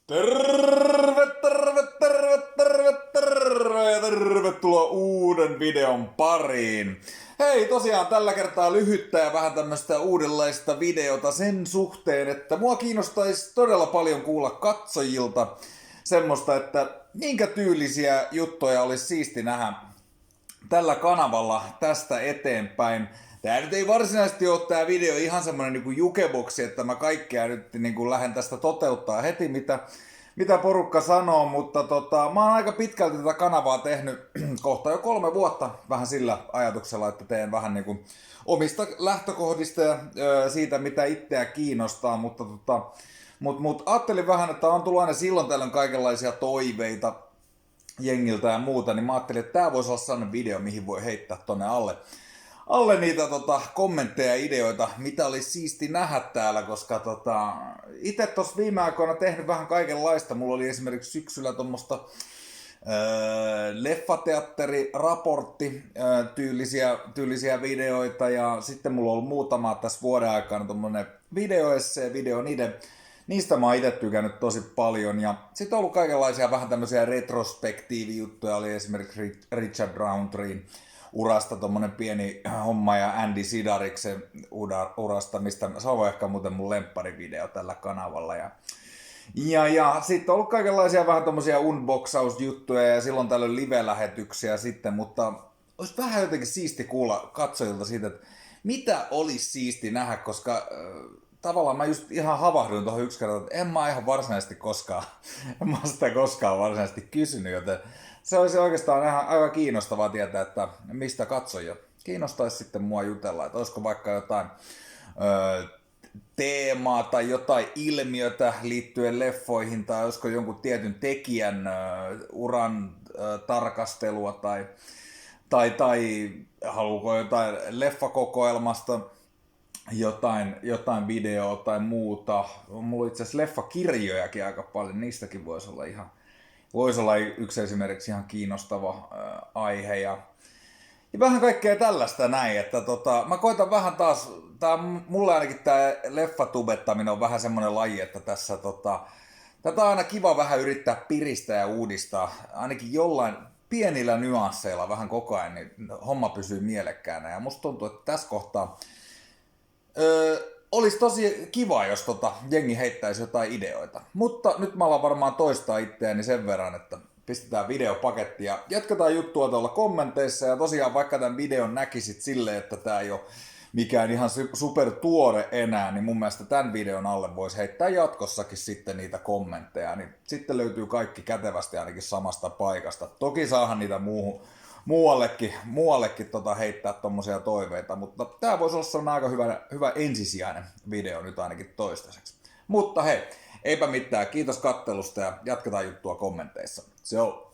Terve ja tervetuloa uuden videon pariin. Hei, tosiaan tällä kertaa lyhyttä ja vähän tämmöistä uudenlaista videota sen suhteen, että mua kiinnostaisi todella paljon kuulla katsojilta semmoista, että minkä tyylisiä juttuja olisi siisti nähdä tällä kanavalla tästä eteenpäin. Tää nyt ei varsinaisesti ole tää video ihan semmonen niinku jukeboksi, että mä kaikkea nyt niinku lähden tästä toteuttaa heti mitä porukka sanoo, mutta mä oon aika pitkälti tätä kanavaa tehnyt kohta jo 3 vuotta vähän sillä ajatuksella, että teen vähän niinku omista lähtökohdista ja siitä mitä itseä kiinnostaa, mutta ajattelin vähän, että on tullut aina silloin tällöin kaikenlaisia toiveita jengiltä ja muuta, niin mä ajattelin, että tää voisi olla sellainen video, mihin voi heittää tonne alle niitä kommentteja ja ideoita, mitä olisi siisti nähdä täällä, koska itse tuossa viime aikoina tehnyt vähän kaikenlaista. Mulla oli esimerkiksi syksyllä tuommoista leffateatteriraportti tyylisiä videoita, ja sitten mulla on ollut muutama tässä vuoden aikana tommonen video niistä mä oon itse tykännyt tosi paljon, ja sitten on ollut kaikenlaisia vähän tämmöisiä retrospektiivijuttuja, oli esimerkiksi Richard Roundtreen urasta tommonen pieni homma ja Andy Sidariksen urasta, mistä se on ehkä muuten mun lempparivideo tällä kanavalla. Ja sitten on ollut kaikenlaisia vähän tommosia unboxausjuttuja ja silloin tällöin live-lähetyksiä sitten, mutta olisi vähän jotenkin siisti kuulla katsojilta siitä, että mitä olisi siisti nähdä, koska tavallaan mä just ihan havahduin tuohon yksi kerta, että en mä ihan varsinaisesti koskaan varsinaisesti kysynyt, joten se olisi oikeastaan ihan aika kiinnostavaa tietää, että mistä katsojia kiinnostaisi sitten mua jutella, että olisiko vaikka jotain teemaa tai jotain ilmiötä liittyen leffoihin, tai olisiko jonkun tietyn tekijän uran tarkastelua, tai haluuko jotain leffakokoelmasta jotain videoa tai muuta. Mulla on itse asiassa leffakirjojakin aika paljon, niistäkin voisi olla yksi esimerkiksi ihan kiinnostava aihe. Ja vähän kaikkea tällaista näin, että mä koitan vähän taas, mulle ainakin tää leffatubettaminen on vähän semmonen laji, että tässä tätä on aina kiva vähän yrittää piristää ja uudistaa, ainakin jollain pienillä nyansseilla vähän koko ajan, niin homma pysyy mielekkäänä. Ja musta tuntuu, että tässä kohtaa olisi tosi kiva, jos jengi heittäisi jotain ideoita. Mutta nyt mä alan varmaan toistaa itseäni sen verran, että pistetään videopaketti ja jatketaan juttua tuolla kommenteissa. Ja tosiaan vaikka tämän videon näkisit silleen, että tää ei ole mikään ihan super tuore enää, niin mun mielestä tämän videon alle voisi heittää jatkossakin sitten niitä kommentteja. Niin sitten löytyy kaikki kätevästi ainakin samasta paikasta. Toki saahan niitä muuallekin heittää tommosia toiveita, mutta tää voisi olla sellainen aika hyvä ensisijainen video nyt ainakin toistaiseksi. Mutta hei, eipä mitään, kiitos kattelusta ja jatketaan juttua kommenteissa. Se on